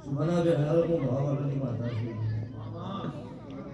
બનાવે હાલકો ભાવવાની માતા છે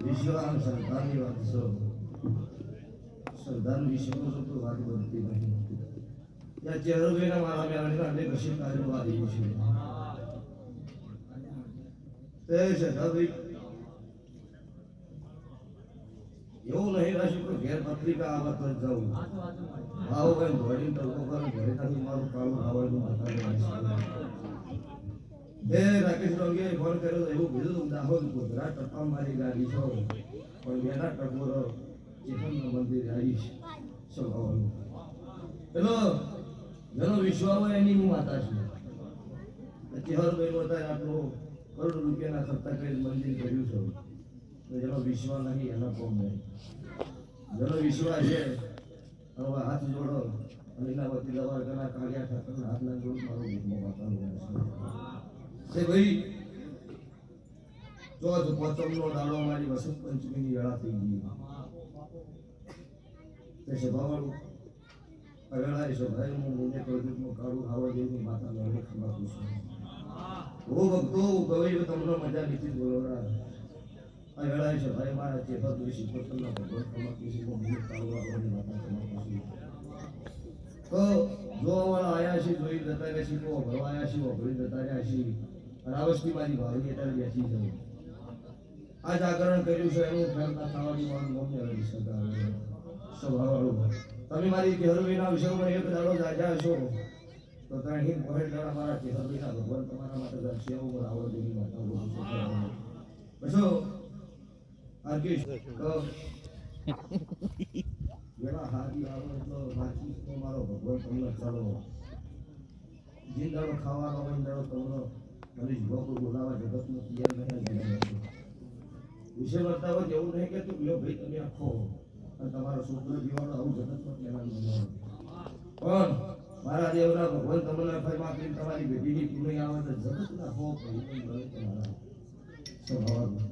વિશ્વાસ સરદારની વાત છે સરદાર વિશ્વ તો વાત બનતી નહીં या चेहरोवेना मारा मेळाने आले कशी कार्यवाही होईल ते जगावी એવું નહીં રાશી તો ઘેર પત્રિકા આવત જ જાઉં આવો ભાઈ ઘોડી તલકો પર ઘરે તારું મારું કાળું ખાવાનું માતા હે રાકેશ રોગે ફોન કર્યો એવું કીધું દાહોદ ગુજરાત ટપ્પા મારી ગાડી છો પણ બેના ટકોરો ચેતન મંદિર આવીશ સ્વભાવનું પેલો જેનો વિશ્વાસ હોય એની હું માતા છું ચહેરો ભાઈ બતાય આટલો કરોડ રૂપિયાના ખર્ચા કરી મંદિર કર્યું છે તો જેનો વિશ્વાસ નહીં એના કોમ નહીં જેનો વિશ્વાસ છે હવે હાથ જોડો અને એના વતી દવા કના કાઢ્યા ઠાકર હાથના જોડ મારો ભીખમાં માતાનું છે ભાઈ ચોથ પોચમનો દાડો મારી વસંત પંચમીની વેળા થઈ ગઈ તે સભાવાળું અગળાય છે ભાઈ હું મને પ્રદીપનું કાળું ખાવા જેવી માતાને હવે ખમાતું છું ઓ ભક્તો ગવાઈ તમને મજા લીધી બોલવડા અગળાય છે ભાઈ મારા ચેતા દોષી પોતના ભગવાન ખમાતું છે હું મને કાળું આવવાની માતા ખમાતું છું તો જોવાવાળા આયા છે જોઈ જતા રહ્યા છે તો ભરવાયા છે ભરી જતા રહ્યા છે અને આ વસ્તી મારી ભાવની એટલે બેસી જવું આ જાગરણ કર્યું છે એનું ફેરતા ખાવાની મારું ગમે આવી શકાય સ્વભાવવાળું તમે મારી ચહેરોના વિષયમાં એક દાડો જાજા છો તો ત્યાં પોહેટ દાડા મારા ચહેરોના ભગવાન તમારા માટે દર્શે હું આવડ દેવી માતા બોલું છું બસો આર્કેશ તો વેળા હારી આવે તો બાકી તો મારો ભગવાન તમને ચાલો જિંદાડો ખાવાનો હોય દાડો તમને મને ભોગ બોલાવા જગતનું તૈયાર નહીં વિષય બતાવો જેવું નહીં કે તું લ્યો ભાઈ તમે આખો તમારો છોકરો જીવાનો આવું જગતમાં કહેવાનું પણ મારા દેવના ભગવાન તમને ફરવા આપીને તમારી બેટીની પૂરી આવે તો જગતના હો ભાઈ મળે તમારા સ્વભાવમાં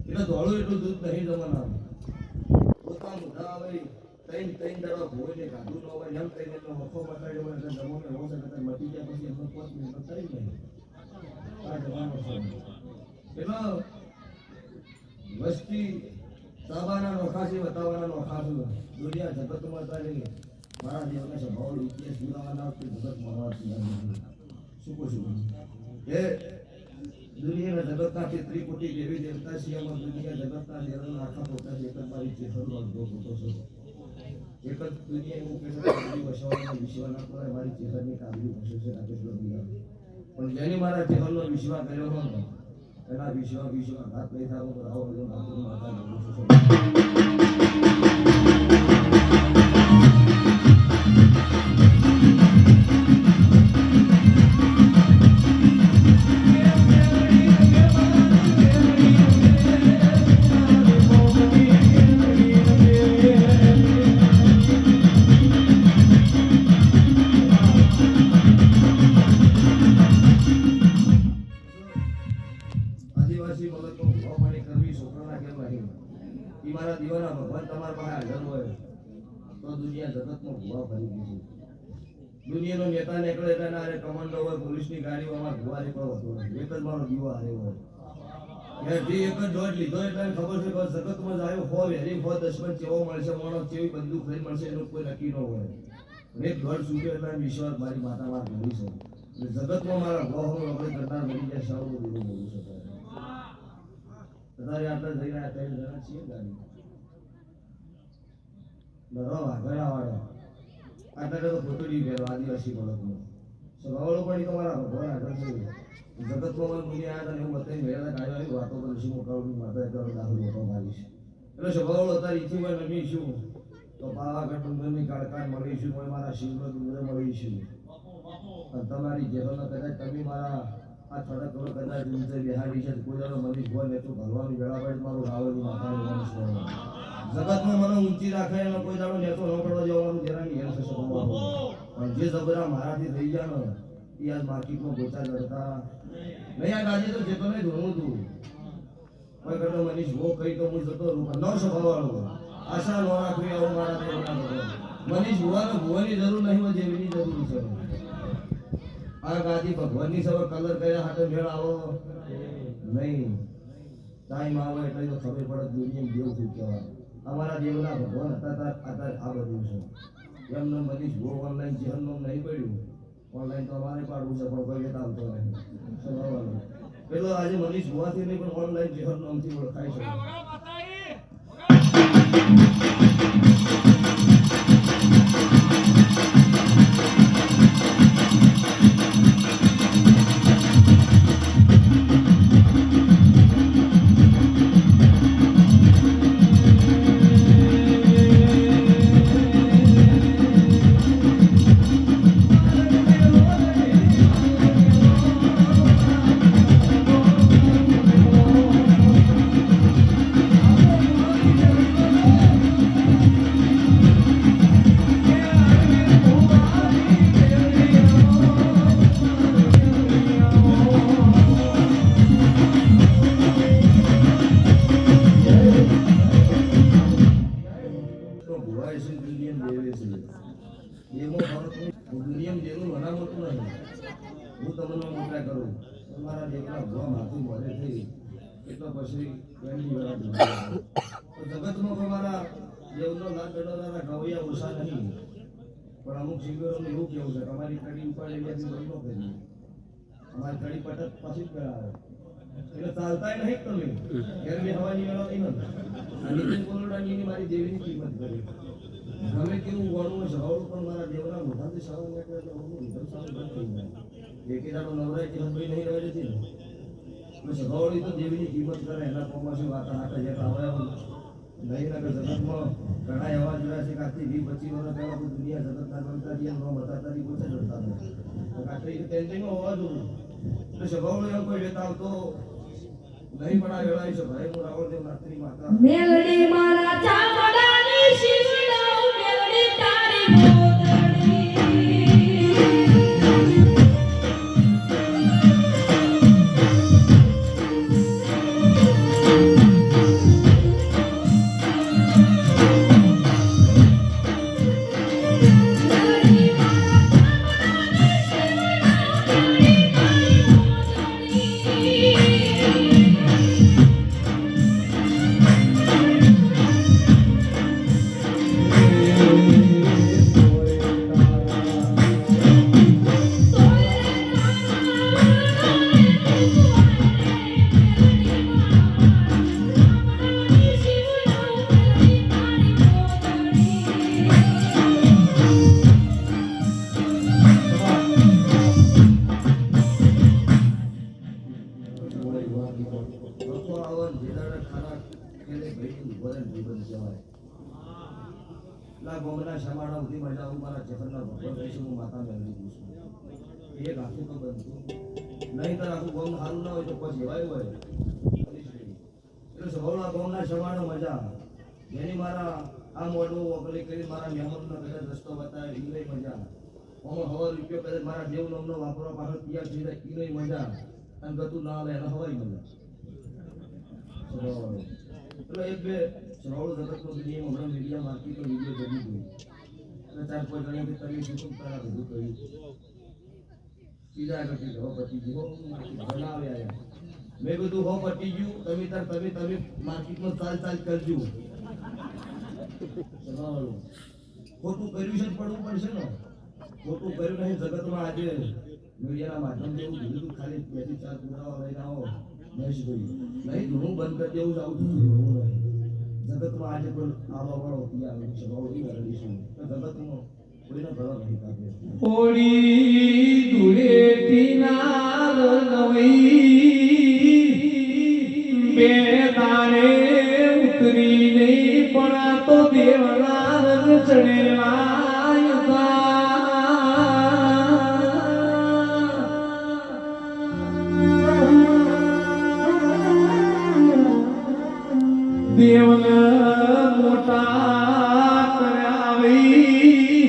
એટલે દોડું એટલું દૂધ નહીં જમવાના પોતા મુદ્દા આવે ત્રણ દડો ભોયને કાઢું ન હોય એમ કહીને એમનો હફો બતાડ્યો હોય એટલે જમોને હો શકે મટી જાય પછી એમનો 5 મિનિટ બતાવી નહીં આ જવાનો છે એટલે વસ્તી સાબાના નોખાસી બતાવવાના નોખાસું દુનિયા જગતમાં ચાલી મારા દેવના સ્વભાવ ઇતિહાસ બોલાવાના જગત મળવાથી શું કહું એ દુનિયાના જગતના કે ત્રિકોટી દેવી દેવતા સિયામાં દુનિયા જગતના દેવના આખા પોતા એક જ મારી ચેતનનો અનુભવ હોતો છે એક જ દુનિયા એવું કહે છે કે વસવાના વિશ્વના પર મારી ચેતનની કાબલી ભાષા છે રાકેશભાઈ પણ જેની મારા ચેતનનો વિશ્વાસ કર્યો હતો એના વિશ્વાસ નહીં થવો તો આવો બધો માતા બોલું છું મારા દીવાના ભગવાન તમારા પાસે હાજર હોય તો દુનિયા જગતમાં ભૂવા ભરી ગઈ છે દુનિયાનો નેતા નીકળે એટલે ના કમાન્ડો હોય પોલીસની ગાડીઓમાં ભૂવા નીકળો હતો એક જ મારો દીવો હાર્યો હોય જે એક જ દોડ લીધો એટલે ખબર છે કે જગતમાં જાય હો વેરી હો દશમન કેવો મળશે માણસ કેવી બંદૂક લઈ મળશે એનું કોઈ નક્કી ન હોય એક દોડ સુધી એટલે વિશ્વાસ મારી માતામાં ઘડી છે જગતમાં મારા ભો હું આપણે કરતા મળી જાય સારું બધું બોલું છે તમારે આટલા જઈને આ 3 જણા છીએ ગાડી બરાબર ગળાવાળો આટલા તો ફોટોડી ગયો આદિવાસી બળદનો સ્વભાવળો પણ તમારા ભગવાન આગળ છે જગતમાં મુનિ આ તને હું બતાવી મેળા કાઢવાની વાતો કરું છું મોકાવની માતા કરો દાહુ મોટો મારીશ એટલે સ્વભાવળો અત્યારે ઈથીમાં નમીશું તો પાવાગઢ ડુંગરની કાળકાળ મળીશું હું મારા શિવનો ડુંગરે મળીશું અને તમારી જેરોના કદાચ તમે મારા આ થોડા કરોડ કદાચ ઊંચે બિહારી છે કોઈ દાડો મનીષ ભોય ને તો ભરવાની વેળા પડે મારું રાવણની માતાનું વંશ જગતમાં મને ઊંચી રાખે અને કોઈ દાડો નેતો ન પડવા જવાનું જરાની હેર થશે પણ જે જબરા મારાથી થઈ ગયા ને એ આજ માર્કેટમાં ગોચા કરતા નહીં આ ગાડી તો જેતો નહીં ધોવું તું કોઈ કરતો મનીષ ભો કઈ તો હું જતો રહું ન સ્વભાવવાળો આશા ન રાખવી આવું મારા દેવના મનીષ ભુવાની જરૂર નહીં હોય જેવીની જરૂર છે આ ગાદી ભગવાનની સભા કલર કર્યા હાથે મેળ આવો નહીં ટાઈમ આવે એટલે તો ખબર પડે દુનિયા દેવ શું કહેવાય અમારા દેવના ભગવાન હતા આ બધું છે એમને મનીષ ભો ઓનલાઈન જીવનનું નહીં પડ્યું ઓનલાઈન તો અમારે પાડવું છે પણ કોઈ વેતા આવતો નહીં એટલે આજે મનીષ ભુવાથી નહીં પણ ઓનલાઈન જીવન નામથી ઓળખાય છે અમુક શિબિરોને એવું કેવું છે તમારી કડી ઉપાડેલી અમારી કડી પટક પછી જ કરાવે એટલે ચાલતાય નહીં તમે ઘેર બી હવાની મેળવતી નથી નીતિન બોલડાની મારી દેવીની કિંમત કરી ગમે તેવું વળવું સવાળું પણ મારા દેવના મોઢાથી સવાલ એટલે બંધ થઈ જાય એકેદાડો નવરાય કે હંભરી નહીં રહે છે ને સવાળી તો દેવીની કિંમત કરે એના કોમાસી વાતા હાથે જે આવે નહીં ના જગતમાં ઘણા એવા જોયા છે કે આજથી 20-25 વર્ષ પહેલા કોઈ દુનિયા જગતના બનતા જે ન બતાતા એ ઓછા જડતા નથી આટલી ટેન્શનમાં હોવા જોઈએ એટલે સ્વભાવનો એવો કોઈ વેતા આવતો નહીં પણ આ વેળાય છે ભાઈ હું રાવણદેવ નાથની માતા મેલડી મારા ચામડાની શિવડાઉ મેલડી તારી મોદડી જેની મારા આ મોઢું ઓગળી કરી મારા મહેમાનનો કદાચ રસ્તો બતાવે એ નહીં મજા આમાં હવા રૂપિયો કદાચ મારા દેવ નામનો વાપરવા પાછળ તૈયાર થઈ જાય એ નહીં મજા અને ગતું ના લે એને હવાઈ મજા એટલે એક બે શ્રાવણ જગતનો વિડીયો હમણાં મીડિયા માર્કેટનો વિડીયો જમી ગયો એટલે 4-5 જણાથી તમે શું તારા બધું કહ્યું બીજા આગળ હો પતી ગયો બનાવે આવ્યા મેં બધું હો પતી ગયું તમે માર્કેટમાં ચાલ કરજો ખોટું કર્યું છે પડવું પડશે ને ખોટું કર્યું નહીં જગતમાં આજે મીડિયાના માધ્યમથી એવું કીધું ખાલી 2-4 પુરાવા લઈને આવો નહીં ધૂણું બંધ કરી દેવું આવું જગતમાં આજે કોઈ આવા વાળો તૈયાર છે જગતમાં કોઈને ભરવા નહીં કાઢે ઓડી ધૂળેટી નાર નવી બે તારે ઉતરી નહીં પણ આ તો દેવના રંગ ચડેલા દેવના મોટા કર્યા વઈ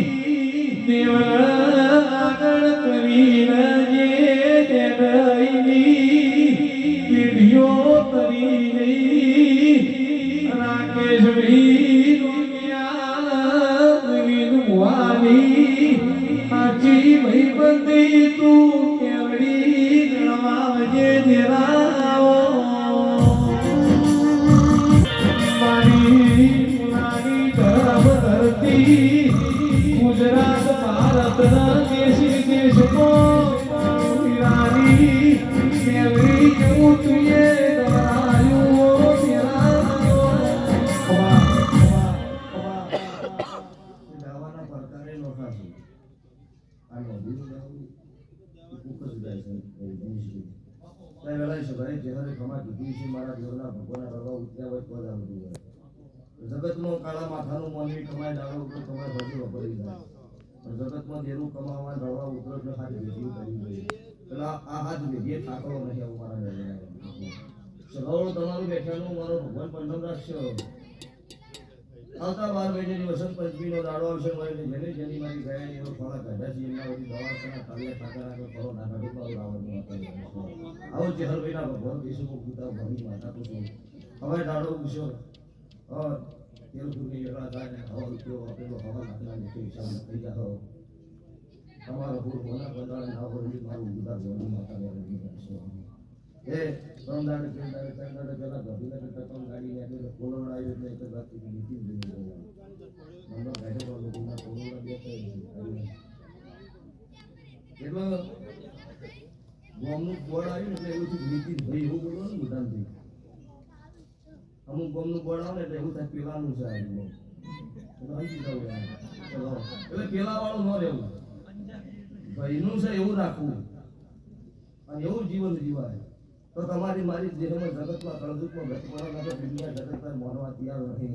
દેવના આગળ કરીને જે જગઈની પીઢીઓ કરી ગઈ રાકેશ ભાઈ મુવાની આજી ભાઈ બંધી તું કેવડી ગણવાવજે દેરાઓ મારી પુનાની ધરમ ધરતી ગુજરાત ભારતના દેશી દેશકો વીરાની કેવડી એવું તુએ ગણાયું દેરાઓ ગાવાના પડકારે નોખાશું આ નોંધીનું ગાવું એ કુક જ ગાય છે ત્યાં વેળાએ સભાએ જેનારે ખમા કીધી છે મારા દેવના ભગવાનના રવા ઉત્યા હોય તો જ આ બધું હોય જગતનો કાળા માથાનું મોનવી કમાય ડાળો ઉપર કમાય બધું વપરી જાય પણ જગતમાં દેરું કમાવા રવા ઉતરો એટલે હાથ ભેગી કરી ગઈ પેલા આ હાથ ભેગી થાકડો નહીં આવું મારા વેળાએ સભાઓ તમારું બેઠાનું મારો ભગવાન પંડમ રાખશો આવતા 12 મહિનાની વસંત પંચમીનો દાડો આવશે જેને જેની મારી ગયા એવો ખોરાક કાઢ્યા છે એમના બધી દવાખાના કાલિયા ખાતાના ફરો ના કાઢી પાવ લાવવાનું આવો ચેહરભાઈના ભગવાન દેશમુખ પિતા ભણી માતા પૂછો હવે દાડો પૂછો તેલ પૂરી એવા થાય ને હવા રૂપિયો આપેલો હવા નાખના નીચે હિસાબ થઈ જાઓ તમારો પૂર મોના બંધારણ ના હોય મારું ઉદાર ભણી માતાને રજી કરશો એ ત્રણ દાડે ચાર દાડે પેલા ગભીને ટકમ ગાડીને એટલે કોલોડ આવ્યો એટલે એક રાતથી નીકળી ગયું નંબર ગાડે પર લોકોના કોલોડ બેઠા એટલે ગોમનું બોર્ડ આવ્યું એટલે એવું થયું નીતિ ભાઈ એવું બોલો ને મોટાથી અમુક ગોમનું બોર્ડ આવે એટલે એવું થાય પેલાનું છે આવ્યું એટલે પેલા વાળું ન રહેવું ભાઈનું છે એવું રાખવું અને એવું જીવન જીવાય તો તમારી મારી દેહમાં જગતમાં કળજુકમાં ઘટપડા તો દુનિયા જગતમાં માનવા તૈયાર નથી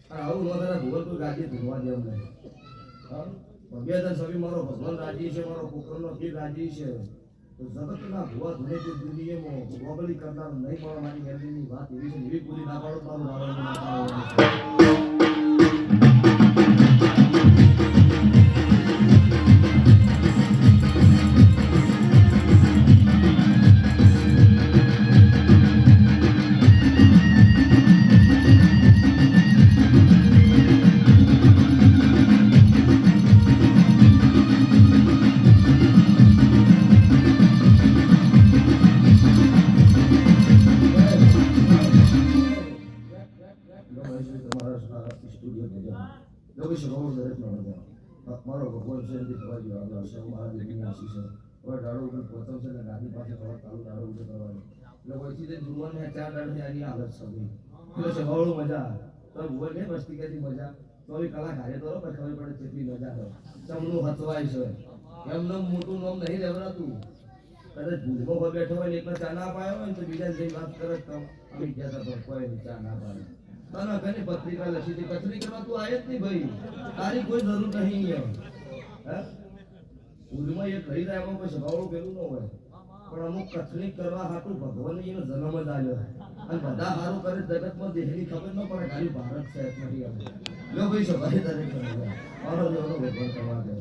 અને આવું નોંધારા ભૂગોળ કોઈ ગાડી ધૂળવા જેમ નહીં હા ભવ્યતા સભી મારો ભગવાન રાજી છે મારો પુત્રનો પીર રાજી છે તો જગતના ભૂવા ધૂળે જે દુનિયામાં ગોગલી કરનાર નહીં મળવા મારી ગેરડીની વાત એવી છે એવી પૂરી ના પાડો મારું રાવણ મારો ભગવાન છે એમથી થવા જોઈએ આગળ હશે મારા દેવીની આશીષ છે હવે દાડો ઉપર પહોંચો છે ને ગાડી પાસે થોડા ચાલુ દાડો ઉપર કરવાનું એટલે પછી તે જુવાને 4 દાડથી આની હાલત સગી એટલે સવાળું મજા તો ભૂગોળ નહીં મસ્તી કરતી મજા 24 કલાક હારે તો ખબર પડે કેટલી મજા હોય ચમનું હચવાય છે એમને મોટું નામ નહીં લેવડાતું કદાચ ભૂલમાં પર બેઠો હોય ને એકલા ચા ના પાયો હોય તો બીજા જઈ વાત કરે તો આવી ગયા હતા કોઈ ચા ના પાડે તારા ઘરે પત્રિકા લખી હતી કચરી કરવા તું આયે જ નહીં ભાઈ તારી કોઈ જરૂર નહીં હે ઉરમાં એક રહી જાય એમાં કોઈ સ્વભાવ પેલું ન હોય પણ અમુક કચરી કરવા હાટું ભગવાનને એનો જન્મ જ આવ્યો અને બધા સારું કરે જગતમાં દેહની ખબર ન પડે ખાલી ભારત છે નથી આવે જો ભાઈ સભાએ દરેક મારો ભગવાન કરવા દે